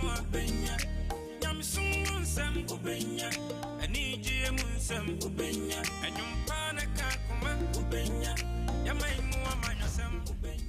Ubenya, Yamsum Sam Ubenya, and EGM Sam Ubenya, and Yumpana Kakuma Ubenya, Yamay Muamaya Sam Ubenya.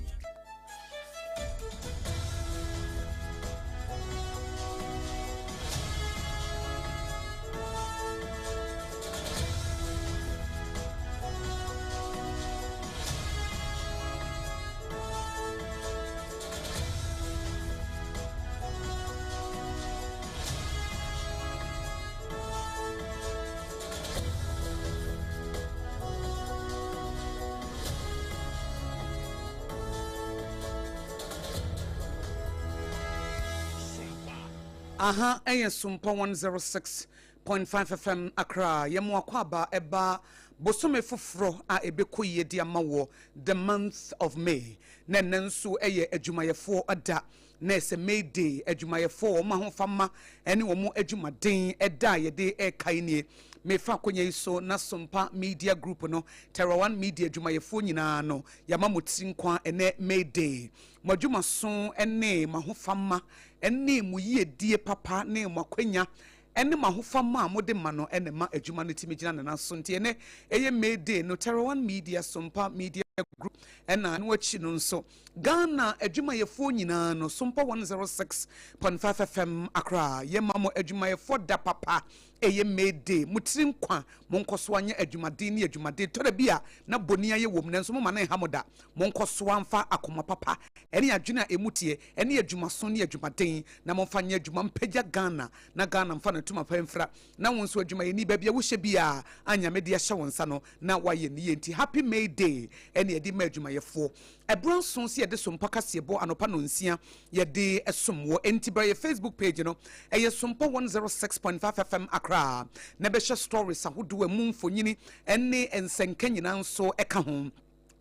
Aha, SOMPA 106.5 FM Accra. Yemu akwaba eba bosome fufro a ebeko yedi amawo the month of May. Nenensu adwumayefo ada. Nese May Day adwumayefo ma ho fama ene wo adwumaden eda yede kaine. Mefa kwenye iso na SOMPA Media Group no Terra One Media adwumayefo nyina no yama mutinkwa ene May Day. Madwuma so ene mahofama ene muye die papa ne makwenya ene mahofama mode ma no ene ma adwuma no timigina na so ntie ene eye May Day no Terra One Media SOMPA Media Group ena no wachi no nso Ghana adwumayefo nyina no SOMPA 106.5 FM Accra yema mo adwumayefo da papa eye May Day mutirim kwa monkoso anya adwumaden ni adwumaden to da bia na boni aye wom nanso mo manan hamoda monkoso amfa akoma papa ene adwuna emutie ene adwumaso ni adwumaden na monfa nya adwuma mpagya Ghana na Ghana mfa na tuma pamfra na wonso adwumaye ni bia wo hye bia anya me de hye wonsa no na waye ni yenti happy May Day ene edi ma adwumayefo ebronson se yede SOMPA kasebo anopa no nsia yede esomwo entibra ye Facebook page no eye SOMPA 106.5 FM Accra na be stories ahodo amu mfonyini ene ensenka nyina nso eka ho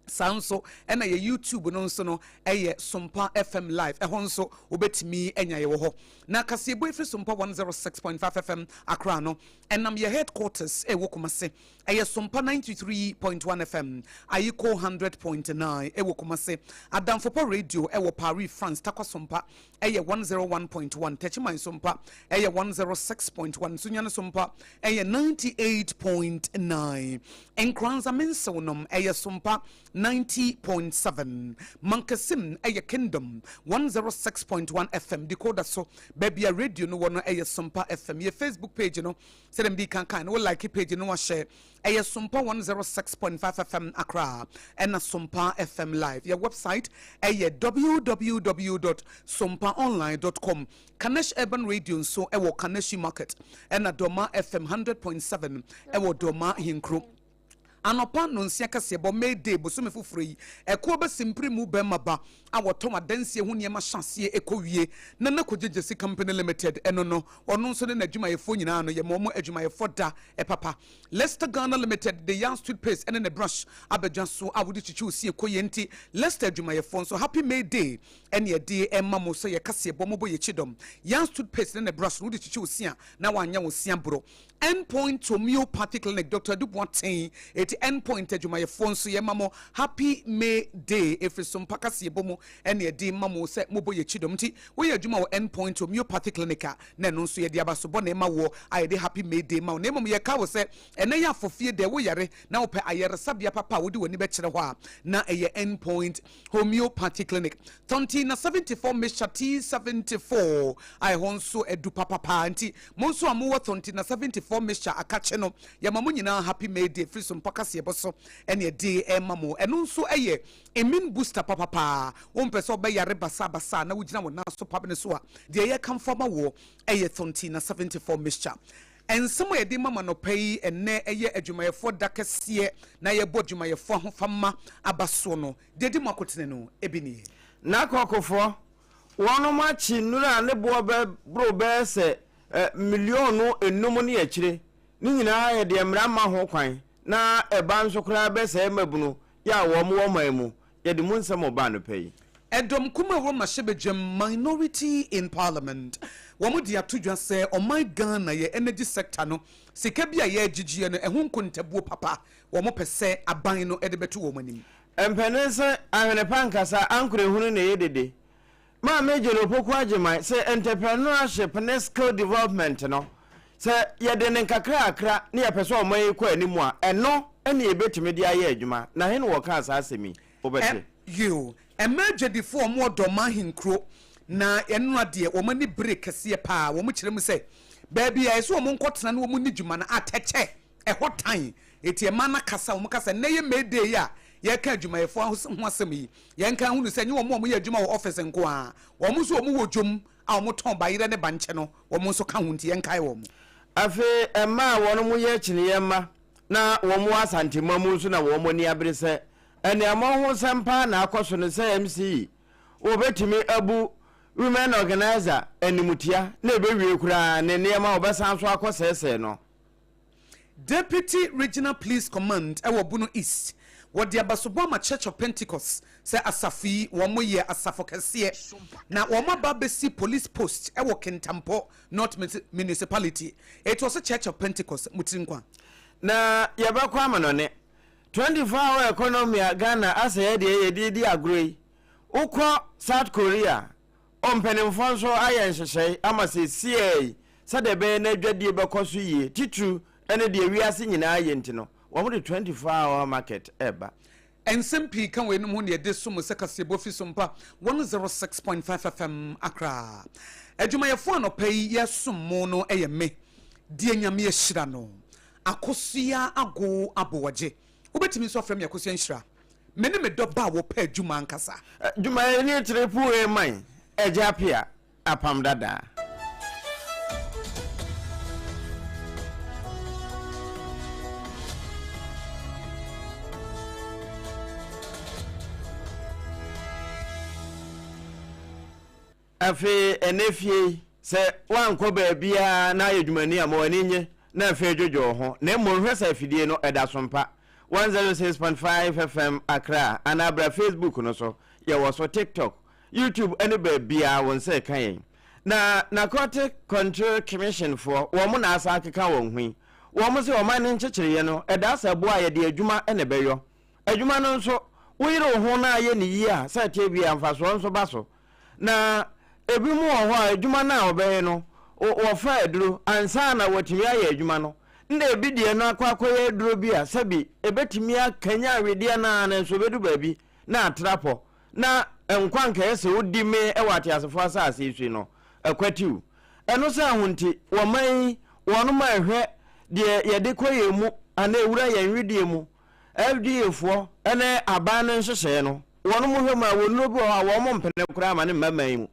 sanso ena ye YouTube no nso no eye SOMPA FM live ehon nso obetimi enya ye wo ho na kasebo efi SOMPA 106.5 FM Accra no enam ye headquarters ewo Kumase eye SOMPA 93.1 FM ayiko 100.9 ewo Kumase adamfopo radio ewo Paris France takwa SOMPA eye 101.1 Techiman SOMPA eye 106.1 Sunyane SOMPA eye 98.9 Enkranza mensonom eye SOMPA 90.7 Mankasim eye Kingdom 106.1 FM decoder so baby radio no wono eye SOMPA FM ye Facebook page no say dem di kan no like page no share eye SOMPA 106.5 FM Accra and SOMPA FM live your website eye www.sompaonline.com Kanesh Urban Radio so ewo Kaneshi Market and Doma FM 100.7 ewo Doma Hinkro anopa no nsia kasebo May Day bosome fufuri eko ba simpri mu be maba awoto madansie ho niema hyasie ekowie na nakogegesi company limited eno no ono nso ne nadwumayefo nyina no ye momo adwumayefo da papa Leicester Ghana Limited the Young Street Paste and the brush abedwan so awudi chichi osie koyenti Leicester adwumayefo so happy May Day ene ye de emma mo so ye kasebo mo bo ye chidom Young Street Paste and the brush wudi chichi osia na wanya osia bro endpoint homeopathic clinic Dr. Dubois it endpoint adwumayefo so ye mamo happy May Day if SOMPA kasebo mo ene ye de mamo se mo bo ye chidom ti we adwuma wo endpoint homeopathic clinic na no so ye de abasobo na ema wo ayede happy May Day ma na mom ye ka wo se ene ya fofie de wo yare na wo pe ayere sabia papa wo di woni be kire ho a na eye endpoint homeopathic clinic 74 Mr. T74 I honso edu papa anti monso amuwo 74 Mr. Akache no ya mamu nyina happy May Day free SOMPA kasebo so ene de emamo eno nso eye immune booster papa won pese be yare basa na wugina wona so papa ne so a de ye kan fama wo eye 74 Mr. And some way the mama no pay and ne eye adwumayefo dakese na ye bo adwumayefo ho fama abaso no de di makotene no ebini na kokofo wono machi nura ne bo be bro be se million enum ne akire ni nyina ye de mra ma ho kwan na eba nso kra be se mabunu ya wo mo mamu ye de munsem oba no pay Edom kuma wo mahebejam minority in parliament womo dia tudwa se o my Ghana ye energy sector no sika bia ye agigie no ehun kontabuo papa womo pese aban no ede beto wo manim empenense ahene pankasa ankure hunu ne yedede ma major opoku agyeman say entrepreneurship and skill development no say ye de nkakra akra ne ye pese oman ko animu a eno ene ebetime de aye adwuma na he no wo ka asasemi obete you emerge the form mo do ma hinkro na eno ade wo mani break kase pa wo mo kire mu say baby I so mo nkotena na wo mu ni dwuma na ateche ehotan eti e ma na kasa wo mo kasa na ye mede ya ye ka adwuma ye fo ho asem yi ye nka hunu se nye wo mo ye adwuma wo office nko a wo mo so wo mo wodwom a wo mo ton bayire ne banche no wo mo so ka hunti ye nka wo mo afi emma wono mu ye kine ye ma na wo mo asantema mu so na wo mo ni abere se ene amon ho sampa na akoso ne se MC obetimi abu women organizer animutia na ebewie kura ne niema obesan so akosese no Deputy Regional Police Command ewo Bunu East what the Abasobama Church of Pentecost say asafi wo mo ye asafo kese na wo ma ba besi police post ewo Kentampo North Municipality it was a Church of Pentecost mutinkwa na yabakwa amanone 24-hour economy Ghana asa ye di agree ukọ South Korea ompenimfo so ayen hyehye amase CA sadebe na adwadie bekoso yie titru ene de wiase nyina ayenti no wo mo de 24-hour market eba NSMP kan we no ho ne de som sekase bofi sompa 106.5 FM Accra adwumayefo anopai yesom mo no eyeme die nyame yehira no akosua ago aboagye obetimi so afrem yakosua nhira mene me do ba wo pa adwuma nkasa adwuma ni trepu e man ABOAGYE apam dadaa afi enefie se wanko baabia na ayedwumani amawani nye na afi jojo ho na monhwesa afidie no edasompa 106.5 FM Accra anabra Facebook no so ye wo so TikTok YouTube any baabia won say kan na Narcotic Control Commission for wo mo na asa akeka won hwi wo mo se o man nchechire no edasa boa ye de adwuma ene beyo adwuma no nso woyire ho na ye ni yi a sa tie bia mfaso nso baso na ebi mu ho adwuma na obeye no wo fa eduro ansa na watimi aye adwuma no nde ebi die no akwakoye eduro bi a sabi ebetimi akanya awedie na nso bedu baabi na atrapo na enkwanka ese wodi me ewate asefo asase isu no akwatiu eno se ahunti wo man wono ma hwe de yede koye mu ana ewura ye nwidie mu FDA fo ene aban no nhyehyɛ no wono mu hwe ma wonu bi wo mo mpene kura ma ne mmaman mu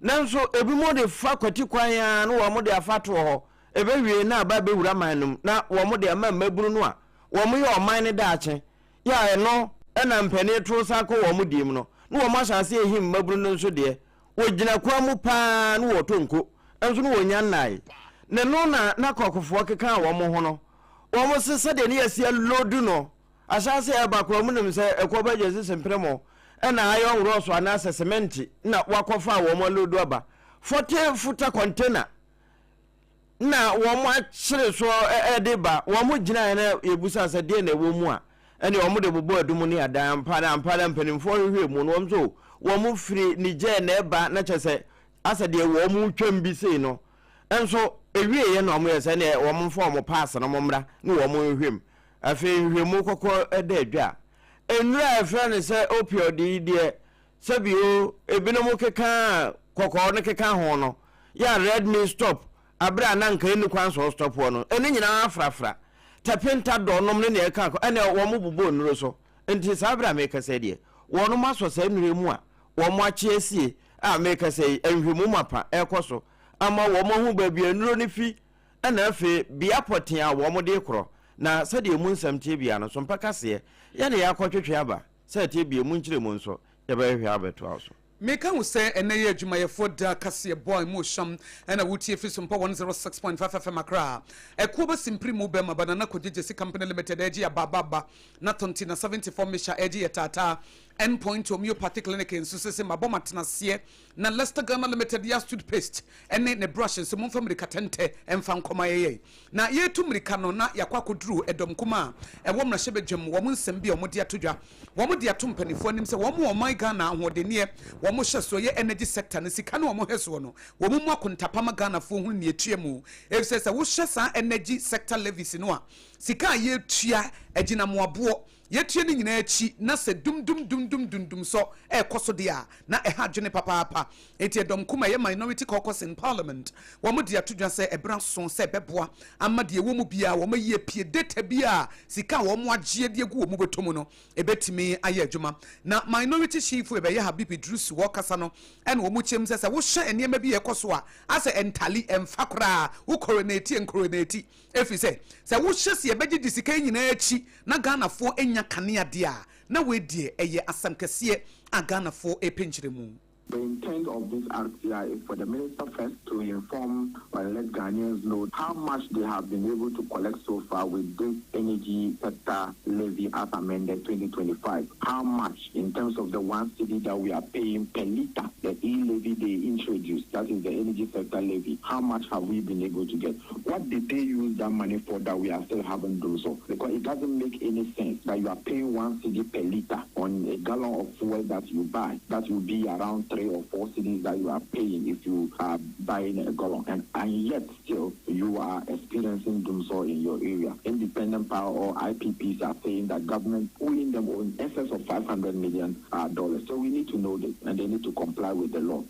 nanso ebi mo de fa kwati kwan ya no wo mo de afato ho ebewie na aba be wura manum na wo mo de ama maburu no a wo mo ye oman ne daache ya eno ena mpene tro sa ko wo mo die mu no wo mo asase ehim maburu no nso de wo gina kwa mu pa no wo tonko enso no wo nya nai ne no na kokofo keka wo mo ho no wo mo sese de ne yasia lodu no asase e ba kwa mu nim se ekoba jesi sempremo ena ayo wro so ana cement na wakofa wo mo lodu aba 40 futa container na wo mo achire so de ba wo mo gina na ebusa se de na wo mu a ene wo mo de bobo adum ni adan pada mpanimfo hwe mu no so wo mo firi nije na eba na chese asa de wo mo twam bi sei no enso ewie ye no mo ye se ne wo mo fo mo pass no mo mra ne wo mo hwem afi hwemu kokko eda adwa enura efre se opioid de sabio ebinom keka kokko ne keka ho no ya red me stop abra na nka enu kwan so stop ho no eni nyina afrafra tapenta do nom ne ne eka ko ene wo mo bubo nuro so enti sabra me kasa de wono maso sa nure mu a wo mo achi esie a me kasa enhwemu mapa ekoso ama wo mo hu ba bia nuro ne fi ena afi bia poten a wo mo de kro na sade mu nsam tie bia no so mpaka se ya ne ya kwatwetwe aba sade tie bia mu nkire mu nso ya ba hwe abeto aso meka wo se ene ye adwumayefo da kase boy mo sham ena wutie fi sompa 106.5 FM Accra ekuo ba simpri mu be ma banana kogegesi company limited agi ababa na tonti na 74 mesha agi yetata endpoint homeopathic clinic in susese maboma tenase na Leicester Ghana limited ya toothpaste ene ne brush so mumfa mrika tente emfa nkoma yeye na ye tu mrika no na yakwa koduru edom kuma ewo mra hyebe dwem wo nsem bi omode atodwa wo mode atompanifo anim se wo mo my Ghana ahodenie wɔn hyɛ so yɛ energy sector ne sika no wɔn hɛ so no wɔn mu akontapama Ghana fo ho ne etua mu efisɛ sɛ wɔhyɛ saa energy sector levies no a sika a yɛtua agyinamoaboɔ yɛtua ne nyinaa akyi na sɛ dum so ɛkɔ so deɛ a na ɛha adwene papaapa eti ɛdɔm kuma yɛ minority caucus in parliament wɔn de ato dwa sɛ ɛbra so sɛ ɛbɛboa ama deɛ wɔn mu bia wɔn yɛ pie data bia sika a wɔn agye de gu wɔn mu bɛtɔ no ɛbɛtumi ayɛ adwuma na minority chief ɛbɛyɛ Habibi Drusu wɔkasa no ɛna wɔn kyɛm sɛ wohyɛ nneɛma bi ɛkɔ so a asɛ ɛntali ɛmfa koraa wo coronate efi sɛ wohyɛ si ɛbɛgye de sika nyinaa akyi na Ghanafoɔ enya kanea dia na we die eye asam kese a Ghanafoɔ epinkyere mu. The intent of this act here is for the minister first to inform or let Ghanaians know how much they have been able to collect so far with this energy sector levy as amended 2025. How much in terms of the 1 cedi that we are paying per litre, the e-levy they introduced, that is the energy sector levy. How much have we been able to get? What did they use that money for that we are still haven't done so? Because it doesn't make any sense that you are paying 1 cedi per litre on a gallon of fuel that you buy. That will be around 3 or 4 cedis that you are paying if you are buying a gallon, and yet still you are experiencing doom so in your area. Independent Power or IPPs are saying that government owing them in excess of $500 million. So we need to know this, and they need to comply with the law.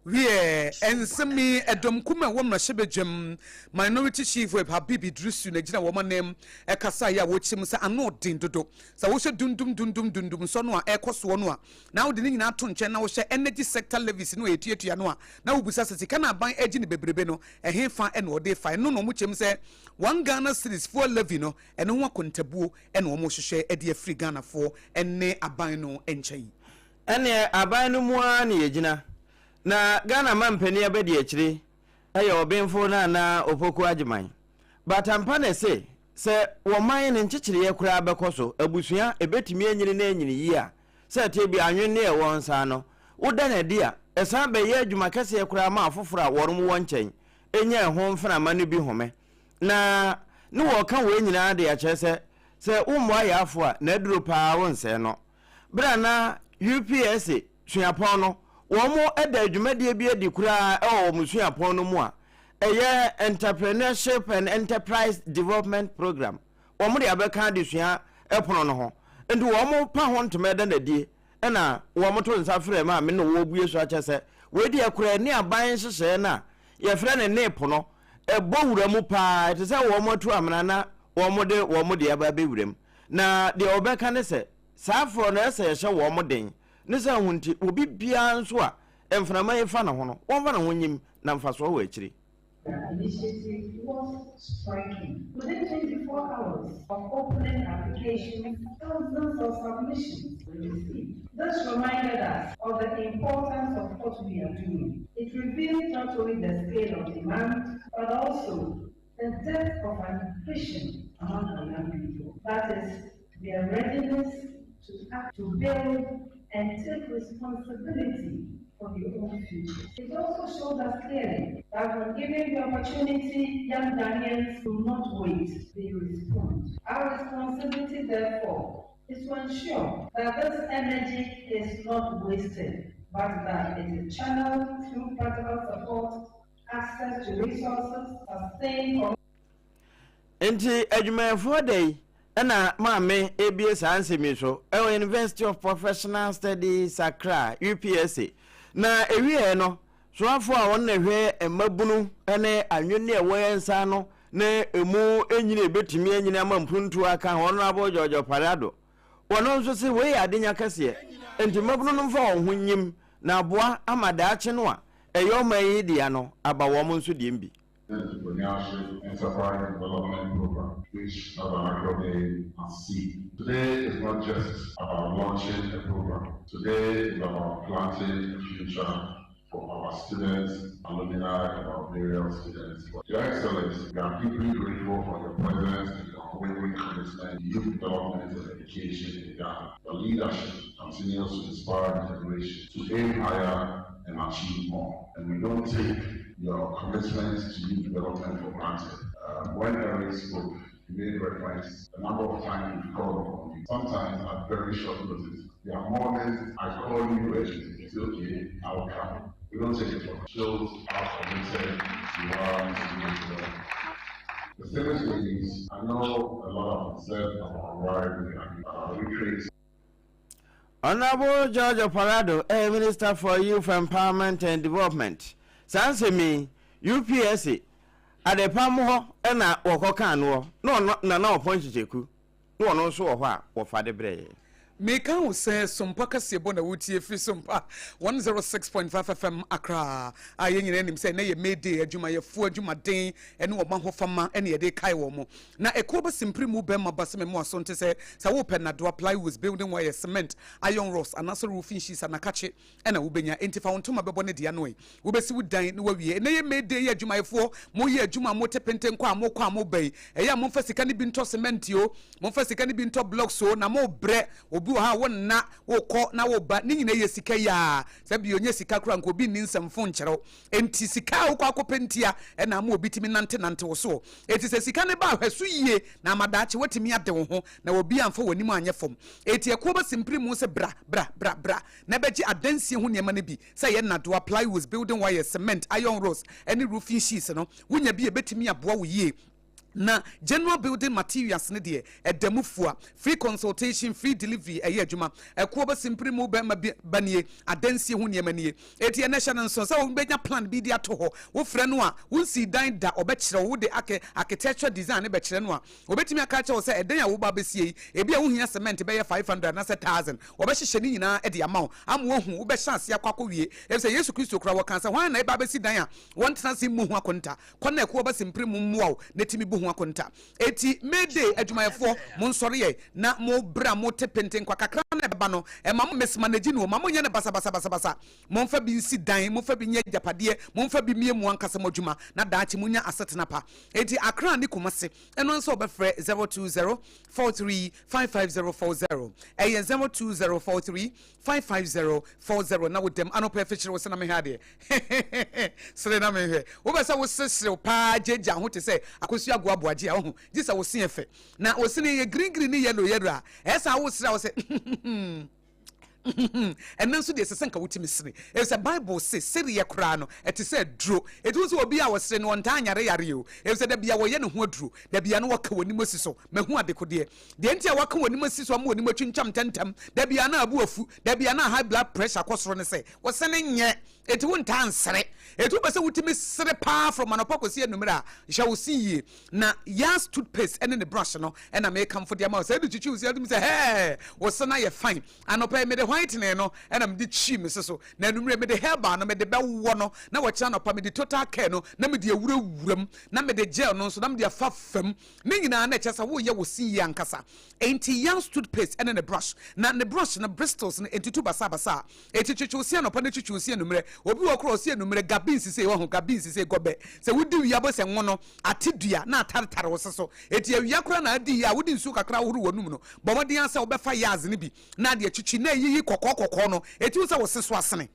Ensemi edom kuma womna shebejam minority chief we Habibi Drusu na gina woma nem ekasa ya wochim se ano din dodo sa wo hye dundum so no a ekoso no a na wo de nyina to nche na wo hye energy sector levies no etuatua no a na wo busa se sika na ban agi ne bebrebe no ehe fa ene ode fa no mo chem se 1 Ghana cedis for levy no ene ho akontabuo ene wo mo hwehwe ede afri Ghana for ene aban no enchen ene aban no mu a ne yegina na Ghana mampani abedi akire aye obenfo na opoku agyeman batampa na se woman ne nkyekire ye kura bekoso abusua ebetimi anyini na anyini yi a se te bi anwene e wonsa no woda na dia esan be ye adwuma kese ye kura ma afoforo a worom wonchen enya ehon mfana ma no bi home na ne wo ka we nyina de akire se umwa ya afo a na duro pa wonse no bra na UPS suapon no womo eda adwumadie bi edi kura musuapon no mu a eye entrepreneurship and enterprise development program womo de abeka de sua epono no ho enti womo pa ho ntomeda na die na womo to nsafre ma me no wo bue so akese we di akura ni aban hyehye na ye fre ne ne pono ebowura mu pa ete se womo to amana na womo de aba bewuram na de obeka ne se safro na ese ye hye womo den nisa hunti obi bia nso a emframa yefa na ho no wonfa na honyim na mfaso ho akiri. Initiative was striking. Within 24 hours of opening applications, thousands of submissions were received. This reminded us of the importance of what we are doing. It revealed not only the scale of demand, but also the depth of ambition among our young people. That is, their readiness to act, to build, and take responsibility for their own future. It also showed us clearly that when given the opportunity, young Ghanaians do not wait, they respond. Our responsibility, therefore, is to ensure that this energy is not wasted, but that it is channeled through practical support, access to resources, sustained. Enti adwumayefo day na maame ABS ansemi so University of Professional Studies Accra UPSA na ewie no so afo a won na hwe emabunu ene anwene e woyensa no na emu enyine ebetimi enyine amampuntu aka hono abojojo parado wono nso se we adenya kase enti mabunu no mfa ho nyim na aboa amadaache no a eyomayi dia no aba wo mo nso die mbi. Entrepreneurship Enterprise Development Program, which ABOAGYE and C. Today is not just about launching a program. Today is about planting a future for our students, alumni, and our various students. Your Excellency, we are deeply grateful for your presence and your unwavering commitment to youth development and education in Ghana. Your leadership continues to inspire the generation to aim higher and achieve more. And we don't take your commitment to youth development for granted. When Eric spoke, he made reference a number of times we called upon you, sometimes at very short notice. There are moments I call you and say, okay, I'll come. We don't take it for shows, how committed you are to do. The same is, I know a lot of concern about why we create. Honorable George Parado, Minister for Youth Empowerment and Development. Sanse me UPSC at the Pamo and a Wakokan, no point to take. No one also or Father Bray. Meka wo say sompa kase bo na wutie free sompa 106.5 FM Accra aye nyina nim say na ye mede adwuma ye fu adwuma den ene wo maho fama ene ye de kai wo mo na ekoba simpri mu be mabase me mo aso nte say sa wo pe na do apply with building wire cement iron rods anaso roofing sheets na kache ena wo benya entifa wontoma bebo ne dia no e wo besi wo dan ne wawie na ye mede ye adwuma ye fu mo ye adwuma mo tepente nkwa mo bai eya mo fa sika ne bi nto cement yo mo fa sika ne bi nto blocks so na mo bre obi ha wonna wo ko na wo ba ni nyina ye sika ya sabi onye sika kura nko bi ni nsamfo nkyerɛw enti sika wo kwa kopentia e na ma obitimi nante wo so eti se sika ne ba hweso yie na amadaache watimi ade wo ho na obi amfa wani mu anye fom eti ekoba simpri mu se bra na beji adansie ho niema ne bi se ye na do apply with building wire cement iron rods any roofing sheets no wonya bi e betimi aboa wo yie na general building materials ne de edamufua free consultation free delivery eye adwuma ekoba simpri mu be banie adansie ho niema nie eti national so so benya plan bi dia to ho wo frɛ no a wonsi dan da obɛkyerɛ wo de architecture design ne bɛkyerɛ no a obetimi aka kyerɛ wo sɛ eden ya wo ba besie ebi a wo hia cement be 500 na 1000 obɛhyehyɛ ni nyina e de ama am wo hu wo bɛhyɛ ase akwa wie e sɛ Yesu Kristo kura wo kansa hwan na e ba besi dan a won tena se mu hu akonta kɔ na ekoba simpri mu muaw netimi bu akonta eti mede adwumayefo mo nsɔre ye na mo bra mo tepente nkwa kakra na beba no e ma mo mesmanage no ma mo nye ne basa mo mfa bi nsi dan mo mfa bi nye japade mo mfa bi mie mu ankasa mo adwuma na daachi mo nya asetena pa eti akra ni komase eno nso obefre 020435540 eye 020435540 na wodem anopa fechire wo se na me hade sere na me hwe wo besa wo sesere pa jeja ho te se AKOSUA ABOAGYE a ho gisa wo se efe na wo se ne ye green ni yellow a esa wo sere wo se and then so de sesenka wutimi sere e say Bible say sere ye kra no e te say dro e tu so obi a wo sere no onta yare o e say da bia wo ye ne ho aduro da bia no waka woni mosiso mehu adekode de enti a waka woni mosiso am woni matwintwam tentam da bia na abu afu da bia na high blood pressure kosoro ne say wo se ne nye eti wonta ansere eti wo be say wutimi sere pa from anopokosi enumera hya wo siye na yas toothpaste ene ne brush no ena me come for the amount say du chichi say hey wo se na ye fine anopa me de white no ena me de chi me so na enumere me de hair bar no me de bewo no na wo kira anopa me de total care no na me de awurawuram na me de gel no so na me de afafam ne nyina na kyesa wo ye wo siye ankasa enti yas toothpaste ene ne brush na ne brush na bristles ne enti tu basa eti chichi wo se anopa ne chichi wo se enumere obi wo cross enumere gabins se wo ho gabins se gobe se wudi wi abo se nwono atedua na atartare wo so eti awia kora na adi ya wudi nsu kakra huru wonum no bomodi ansa wo befa yaz ne bi na de chichi na yiyi kokoko no eti wo se wo seso asene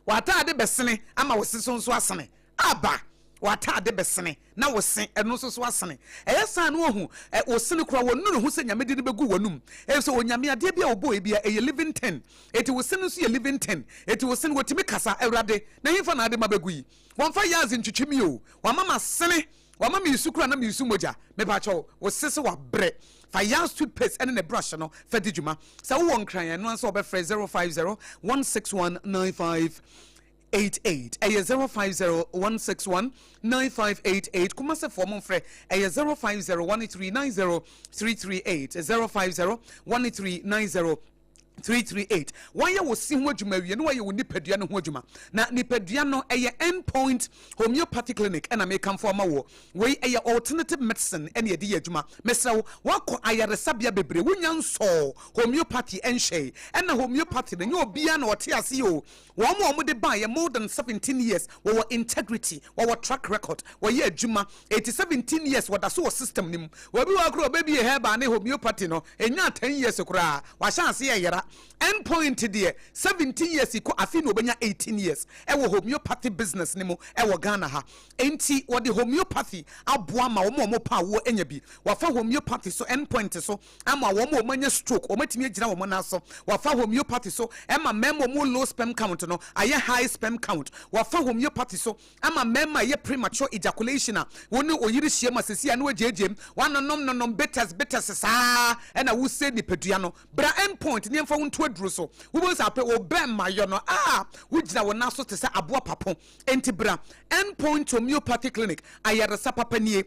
wata ade besene ama wo seso nso asene aba wata ade besene na wo sen eno so so asene eyesa no hu wo sene kura wonuru hu se nyame de begu wonum so onyame ade bia obo e bia e living 10 eti wo sene so ye living 10 eti wo sene wotimi kasa ewrade na himfa na ade mabegu yi wonfa yazi ntwitwimi o wa mama sene wa mama yisukura na misu moja me ba cho wo sese wa bre fa yas toothpaste and a brush no fa dijuma sa wo nkran no anso obefre 05016195588 05016195588 kuma se form mfre 05013903338 05013903338 why you see ho adwuma wie no why you nipadua no ho adwuma na nipadua no endpoint homeopathic clinic and make come for mawo we alternative medicine and ye di adwuma mesra wako ayaresabia bebre wonya nso homeopathy enhye and homeopathy no obia na wote ase o wo de buy more than 17 years wo integrity wo track record wo ye adwuma 17 years wo da so system nim wo bi wa kro baby herba na homeopathy no enya 10 years kura wa chance ye yera endpoint there 17 years iko afi no benya 18 years ewo homeopathy business ni mo ewo Ghana ha enti wo the homeopathy aboa ma wo mo pa wo enya bi wafa homeopathy so endpoint so ama wo mo manya stroke wo matimi agina wo na so wafa homeopathy so ema memo mo low sperm count no aye high sperm count wafa homeopathy so ama mema ye premature ejaculation a woni oyiri hie ma sesi anu ajejem wanonom betas saa ena wo se ni pedua no bra endpoint ni mfa wonto aduro so wo bo sa pe wo bem mayo no wo gina wo na so te se aboa papo enti bra endpoint homeopathy clinic ayare sapapa nie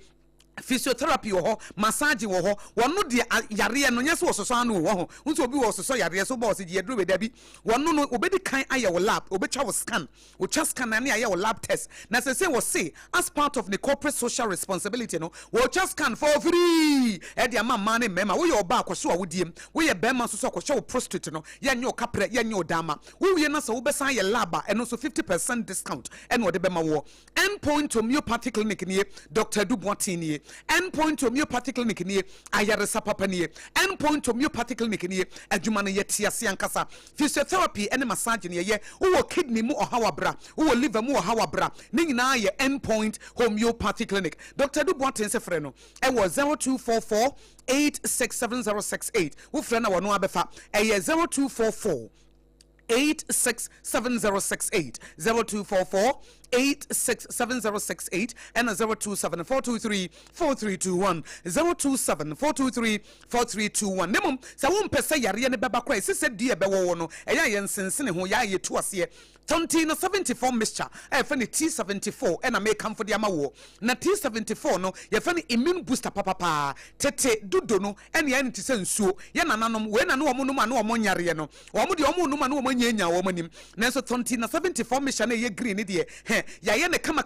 physiotherapy ho massage ho wonu de yare no nyese wososo anu ho nso obi wososo yare so boss je aduro be dabi wonu no obedi kan aye wo lab obetwa wo scan wo twa scan na aye wo lab test na say wo say as part of the corporate social responsibility no wo twa scan for free e de ama man mema wo ye oba akoso a wodiem wo ye bema so akoso wo prostate no ye nye okapre ye nye odama wo wie na so wo besan ye lab e no so 50% discount e no de bema wo endpoint homeopathy clinic nie Dr. Dubois nie endpoint homeopathy clinic nie ayare sapapa nie endpoint homeopathy clinic nie adwuma no yete ase ankasa physiotherapy and massage nie ye wo kidney mu ohawabra wo liver mu ohawabra ne nyina ye endpoint homeopathy clinic Dr. Dubois se frɛ no e wo 0244 867068 wo frɛ na wono abefa e ye 0244 867068 0244 867068 and 0274234321 0274234321 nemum sa won pese yare ne beba kra sese die be wo no eya ye nsensene ho ya ye tu ase tonti na 74 mixture e fa ne T74 e na make come for the amawo na T74 no ye fa ne immune booster papa tete dudo no e ne ya nti se nsuo ye nananom we na no wo no ma no wo nyare no wo de wo no ma no wo nyanya wo manim na so tonti na 74 mixture na ye green ne de ya ye ne kama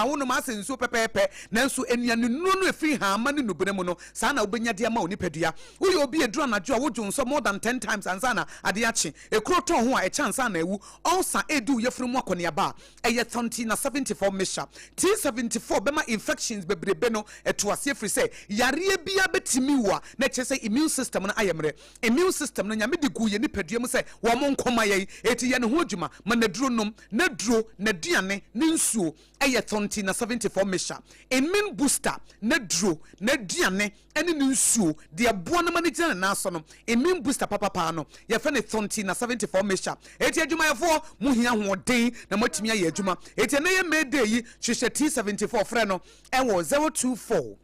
wo no ma sensuo pepepe nanso enuanu no efiri ha ma ne nubene mu no sa na obenya de ama onipadua wo ye obi eduru anajo a wo dwonso more than 10 times ansa na ade achi ekro ton ho a e chance na ewu ulcer edu ye firi mu akone aba eye tonti na 74 mixture T74 bema infections bebrebe no eto ase firi se yare bia betimi wa na che se immune system no ayemre immune system no nyame de gu ye nipadua mu se wo mo nkoma ye eti ye ne ho adwuma ma na duro nom na duro na duane ne nsuo eye tonti na 74 mixture immune booster na duro na duane ene ne nsuo de aboa no mane gina na so no immune booster papa no ye fa ne tonti na 74 mixture eti adwuma yefo mu hia hoden na matimi aye adwuma eti na ye mede yi hwehwe T74 frɛ no ɛwɔ 024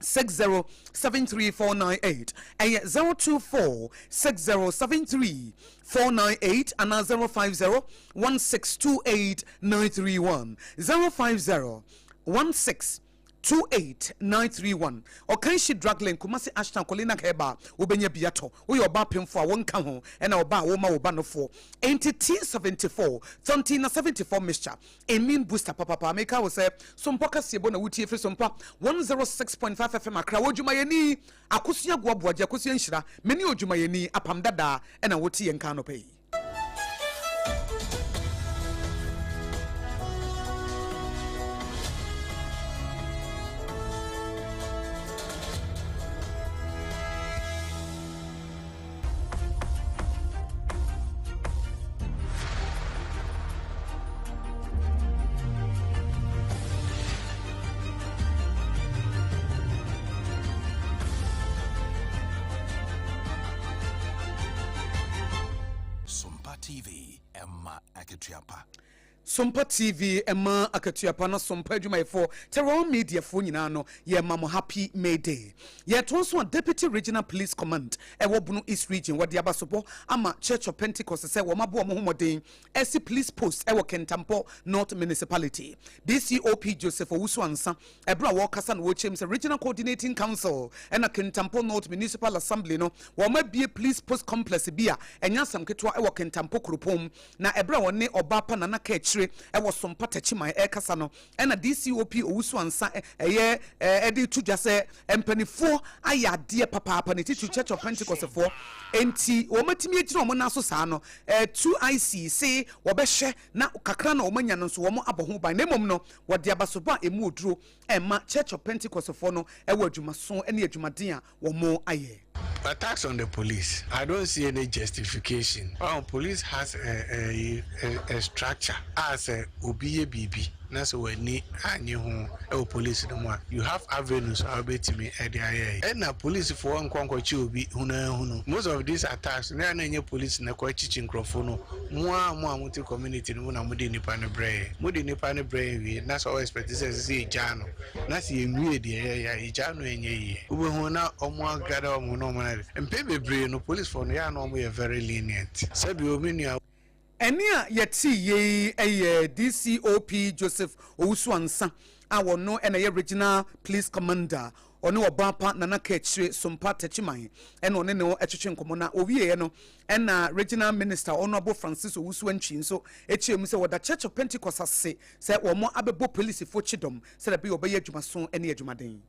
607349 and 024 607349 and 050 1628931 050 1628931 or can she drug link kumasi ashton kolina keba ubenya biato we oba pemfo a wonka ho ena oba wo ma oba no fo entity 74 tontina 74 mixture immune booster papa make I say sompa kasiebo na wutie firi sompa 106.5 FM akra wodwuma yeni akosua goaboagye akosua nhira meni odwuma yeni apam dada ena wotie nka no pay. TV Emma Akatuapa. Sompa TV Emma Akatuapa na Sompa Jumaifo Terror Media fo nyina no ye mamo happy May Day. Ye tonso a Deputy Regional Police Command e wo bunu East Region wodi abasopo ama Church of Pentecost se wo mabo mo homoden esi police post e wo Kentampo North Municipality. DCOP Joseph Owusu ansa e bra wo kasa no wo chem se Regional Coordinating Council e na Kentampo North Municipal Assembly no wo mabie police post complex bia enya sam ketwa e wo Kentampo Kropom na e bra woni obapa na ka e was some patachima e kasa no e na DCOP Owusu ansa eye edi tudwa se empanifo ayade papa ne titu Church of Pentecost for enti wo matimi agire wo na so saa no 2IC say wo behwe na kakra na wo manya no so wo aboho ban na mom no wo de abasoba emu oduro e ma Church of Pentecost for no e wo adwumaso e na adwumaden a wo mo aye. attacks on the police, I don't see any justification. Police has a structure as a obiye bibi. That's what ni anyi ho police no more. You have avenues how bet me and na police for one kwankwachi obi hunu. Most of these attacks na any police na kwachi microphone mo amuti community no na mudi nipa ne brain we that's all expect say jano na see enwie de ya jano enye yi ube hu na omo agada omo no man mpebe brain no police for no ya no omo very lenient sabi omi Enia yeti ye DCOP Joseph Owusu-Ansa awono ena ye regional police commander ono obapa nana kechire sompa tachiman ena one ne etwetwe nkomo na owie no ena regional minister honorable Francis Owusu-Antwi nso echiemu se woda Church of Pentecost ase se womo abebo police fo chidom se da be obeye adwumaso ene adwumaden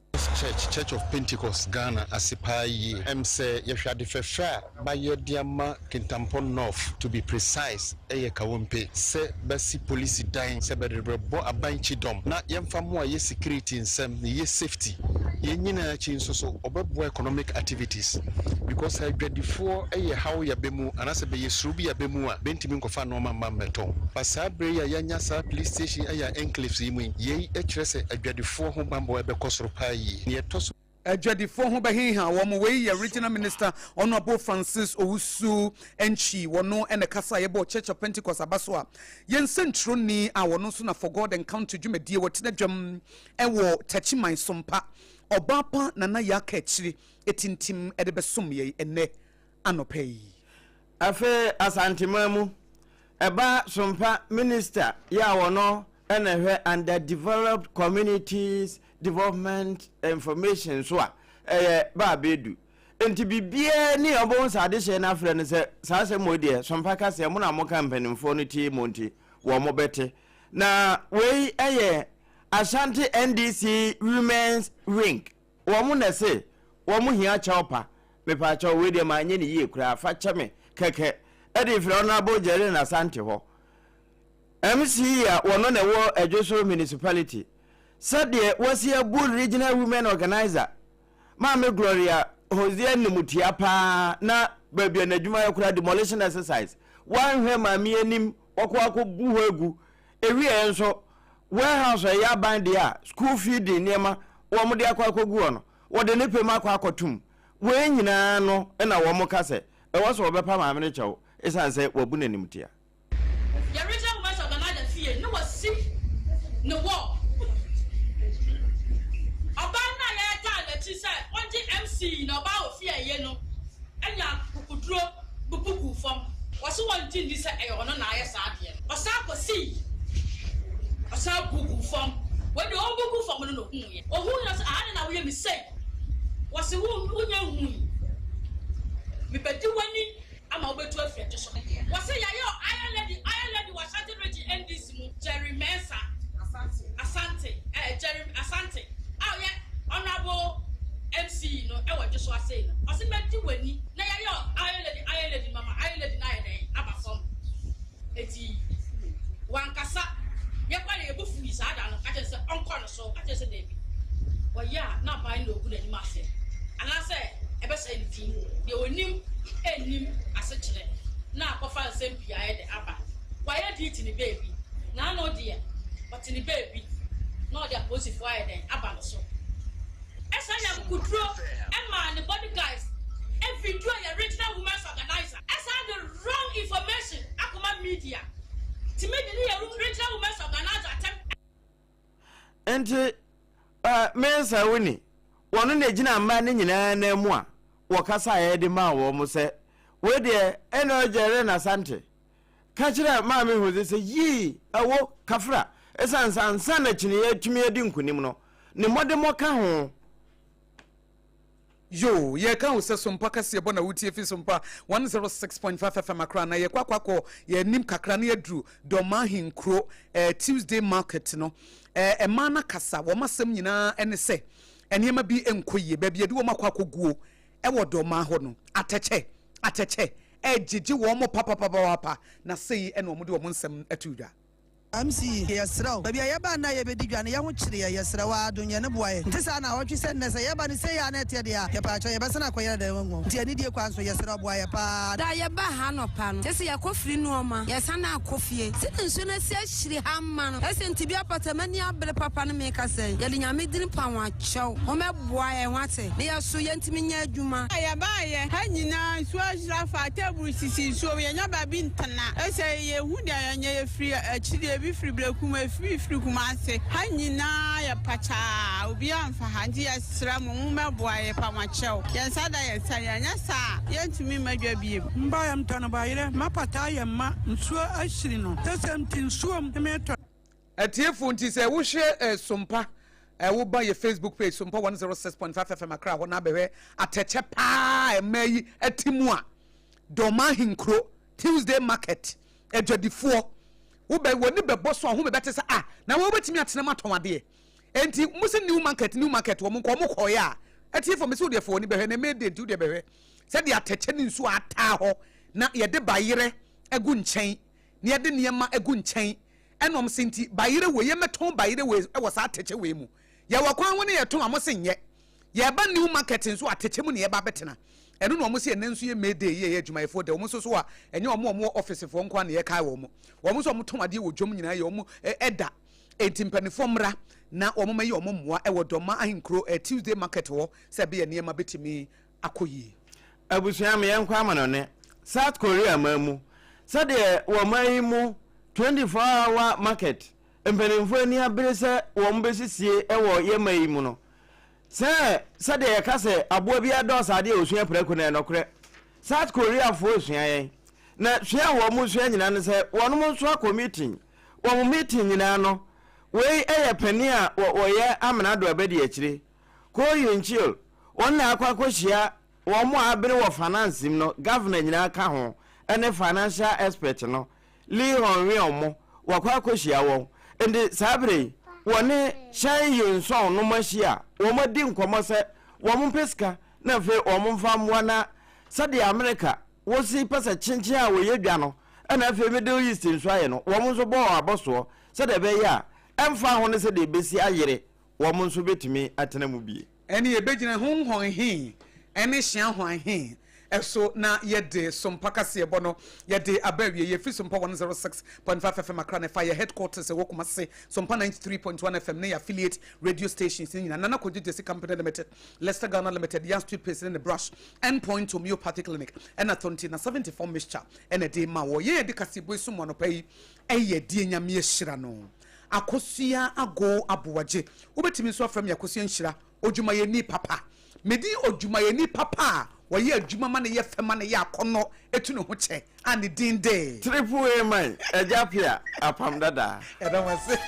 Church of Pentecost Ghana asipai say yehwade fefa ba yediama Kintampon North to be precise eye kawompe se basi police dying se be bo abanchi dom na yemfa mo ye security nsem ye safety ye nyina chi nso so obebo economic activities because agwadifo eye how ya bemu anase be yesrubi ya bemu a bentimi nkofa no mama meton pasabre ya yanya sa police station aya enclaves yimu ye ekrese agwadifo ho bambo ebe kosoro pai Adwadifo ho behinha wo mo we regional minister honorable Francis Owusu-Antwi wono ene kasa ye bo Church of Pentecost abaso a yensentro ni a wono so na for God encounter dwumadie wotena dwam ewo tachiman sompa obapa nana ya ka chiri etintim ede besom ye ene anopai afe asantimamu eba sompa minister ya wono ene hwe underdeveloped communities development information so ba bedu enti bibie ni obon sade hye na afre ne se sa se modie sompa ka se mo na mo campaign fo no ti monti wo mo bete na we Ashanti NDC Women's Wing wo mo na se wo mo hia chawpa me pa chaw we de ma nye ni ye kura fa cheme keke e de fre na ABOAGYE na Asante ho MC ya wono na wo Adwoso municipality said was a good regional women organizer. Mama Gloria Hosea Nimutiapa na baby na juma yakura demolition exercise. One where mami enim okwako buhegu. Ewi enso warehouse ya band ya school feeding nema wo mo de akwako gu ono. Wo de ne pema akwako tum. We nyina no na wo mo kase. E wo so obepa mama ne chew. Esan se wo bu na nimtia. The regional women organizer fear no was sick no war. Obana ya ta le say onje MC na ba ofia ye no enya kukudro bubugu fom waso wonti ndi say e ono na aye saade osa akosi osa bubugu fom we de obugu fom no no hu ye ohun na say ade na we mi say wase hu nya hu mi pedi wani ama obetu afia to so wase ya yo iron lady was strategy NDC mu Jerry Mensa Asante Jerry Asante oh yeah honorable MC no e wa just so say no o se meti wani na ya yo iron lady mama iron lady na ye abasom eti wankasa ye kwa na ebufu isa ada no ka je se onko no so ka je se debi wa ya na ba ni ogu na ni ma se ana se e be se ni tin de onim enim ase kire na akofa nsem bia ye de aba wa ye di tini baby na no de but ni baby no de positive why then aba no so esanya kudro and the body guys every do a regional women's organizer esa the wrong information akoma media to me the regional women's organizer enti mensa woni wono na gina ma ne nyina na mu a wo kasa ye de ma wo mo se we de eno jere na Asante ka kire ma me hu se yi awo kafra esansa na chini ye tumi edi nkunim no ne mode mo ka ho yo ye ka use sompa kase bo na wutie fi sompa 106.5 FM akra na ye kwakwako ye nim kakra na yedru doma hinkro Tuesday market no emana kasa wo masem nyina ene se enema bi enkoye ba bi edi wo makwako guo e wo doma ho no ateche ejiji wo mo papa na sei ene wo mo de wo nsem atudwa MC yesra baby ayaba na ye bedi dwane ye ho kire ye yesra wa adonye ne boye ntisa na wotwe se ne se yeba ne se ya na ete dia ye pa cha ye besa na koyere da wonwo nti ani die kwa so yesra boye pa da ye ba ha no pa no tese ye kofiri no ma ye sa na akofie se nso na se ahiri hamma no ese nti bi apatamani abere papa no me ka se ye de nyame din pa wa chew o me boye wate ne ye so ye ntimi nya adwuma ye ba ye ha nyina so ahira fa table sisi so ye nya ba bi ntana ese ye hu dia ye nya ye free akiri e bi free brekum e free kuma ase ha nyina ye pacha obi amfa ha ndi ye sra mo me boye pa wa chew ye sada ye sa ye nya sa ye ntimi madwa bi mba ya mtana ba yire mapata ye ma nsuo ahiri no tese mti nsuo me to atiefo nti se wo hwe sompa wo ba ye Facebook page sompa 106.5 FM akra ho na behwe ateche pa emayi atimu a doma hinkro Tuesday market adwadifo wo be woni be boso ho be bete se na wo betimi atena matomade enti musi new market wo mo ko ya atiefo me se wo de fo ni behwe na me de nti wo de behwe se de ateche ni nsu ata ho na ye de bayire egu nchen ne ye de niema egu nchen enom senti bayire we ye meton bayire we e wo sa ateche we mu ye wakwan wo ne ye ton amose nye ye ba new market nsu ateche mu ne ye ba betena enu no omusi enensu ye mede ye adwumayefo de omuso so a enye omo office fo nko na ye kai wo mo omuso omo tomade wo dwom nyina ye omo eda entimpanifo mra na omo mayi omo moa e wodoma ahinkro Tuesday market wo se be ye niema betimi akoyi abusuam ye nkwa amano ne South Korea mamu se de wo mayi mu 24-hour market empanifo ni abere se wo mbesisie e wo ye mayi mu no se de ka se aboa bi adosa de osua preko na enokre South Korea fo osua yen na hwea wo mu osua nyina ne se wono mu so committee wo mu meeting nyina no we eye pani a wo ye amana do abedi akire ko yinchil won na akwa kohia wo mu abere wo finance no governor nyina ka ho ene financial expert no li honwe omo wakwa kohia wo ende sabre wone shan yunson no machia wo madi nkomo se wo mu peska na fe wo mu famwa na sade America wo si pesa chinchi a wo yedwa no na fe Middle East nso aye no wo mu so bo aboso sade be ya emfa ho ne sade besi ayere wo mu nso betimi atena mu bie ene ye begina honhon hi ene hia hon hi eso na yede sompa kase bono yede abawie ye fi sompa 106.5 FM akra na fire headquarters e wokuma se sompa 93.1 FM ne affiliate radio stations ni na kodje company limited Leicester Ghana limited Yan Street Place in the Brush Endpoint Homeopathic Clinic and authority na 74 mixture and de ma wo ye de kase boy sumo no pai eye de nyame ehira no akosua ago aboagye obetimi so afram yakosua nhira odwumaye ni papa medi odwumaye ni papa waye adwuma ma ne ye fema ne ye akono etu ne ho che ane din de triple A man ejapia apam dada edamase